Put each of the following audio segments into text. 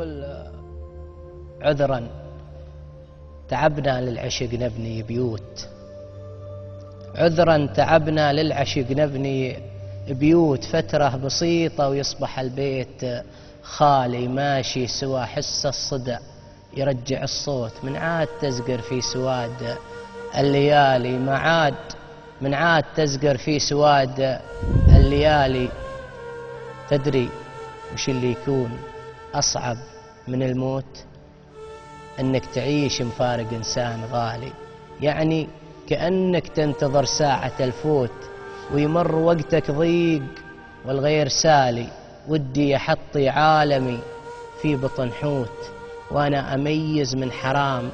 يقول عذرا تعبنا للعشق نبني بيوت، عذرا تعبنا للعشق نبني بيوت، فترة بسيطة ويصبح البيت خالي، ماشي سوى حس الصدى يرجع الصوت، من عاد تزقر في سواد الليالي، من عاد تزقر في سواد الليالي. تدري وش اللي يكون أصعب من الموت؟ أنك تعيش مفارق إنسان غالي، يعني كأنك تنتظر ساعة الفوت ويمر وقتك ضيق والغير سالي. ودي يحطي عالمي في بطن حوت وأنا أميز من حرام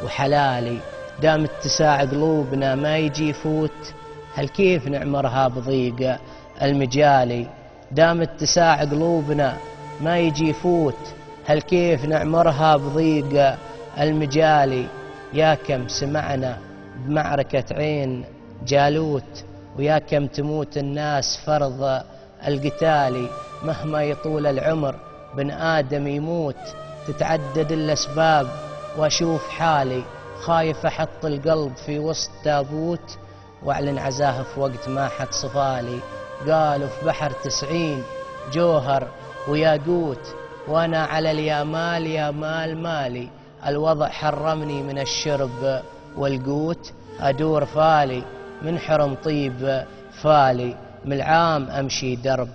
وحلالي، دام اتساع قلوبنا ما يجي يفوت، هل كيف نعمرها بضيق المجالي؟ دام اتساع قلوبنا ما يجي يفوت، هل كيف نعمرها بضيق المجالي؟ يا كم سمعنا بمعركة عين جالوت، ويا كم تموت الناس فرض القتالي، مهما يطول العمر بن آدم يموت، تتعدد الأسباب وأشوف حالي، خايف أحط القلب في وسط تابوت وأعلن عزاه في وقت ما حد صفالي. قالوا في بحر 90 جوهر وياقوت، وأنا على اليامال يا مال مالي، الوضع حرمني من الشرب والقوت، أدور فالي من حرم طيب فالي، من العام أمشي درب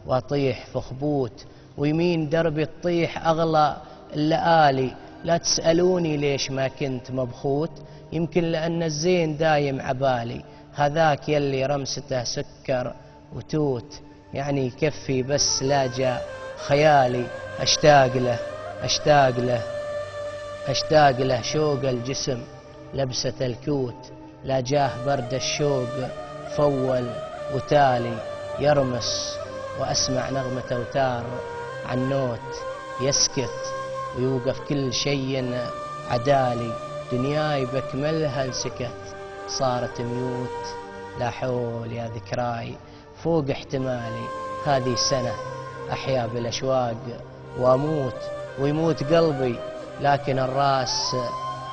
وأطيح في خبوت، ويمين دربي تطيح أغلى اللآلي. لا تسألوني ليش ما كنت مبخوت، يمكن لأن الزين دايم عبالي، هذاك يلي رمسته سكر وتوت، يعني يكفي بس لا جاء خيالي. أشتاق له أشتاق له أشتاق له شوق الجسم لبسة الكوت، لا جاه برد الشوق فول وتالي، يرمس وأسمع نغمة أوتار عن نوت، يسكت ويوقف كل شيء عدالي، دنياي بكملها لسكت صارت ميوت، لا حول يا ذكراي فوق احتمالي، هذه سنة أحيا بالأشواق وأموت ويموت قلبي، لكن الراس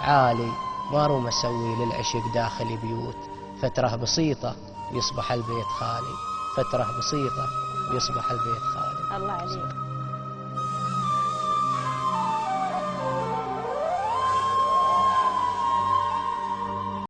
عالي، ما روم أسوي للعشق داخلي بيوت، فترة بسيطة يصبح البيت خالي، فترة بسيطة يصبح البيت خالي. الله عليك.